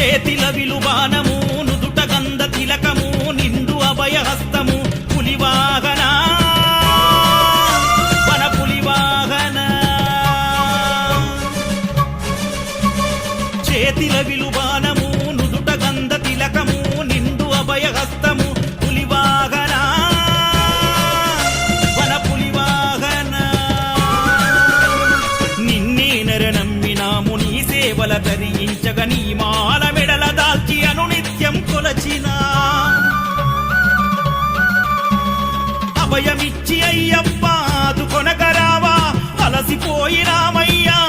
చేతిల విలుబానము నుదుట గంధ తిలకము నిండు అభయహస్తము పులివాహన వన పులివాహన చేతిల విలుబానము నుదుట గంధ తిలకము నిండు అభయహస్తము పులివాహన వన పులివాహన నిన్నే నరనమ్మినాము నీ సేవల ధరించగ నీ మాల మెడల దాల్చి అనునిత్యం కొలచిన అభయమిచ్చి అయ్యప్ప కొనగరావా అలసిపోయినామయ్యా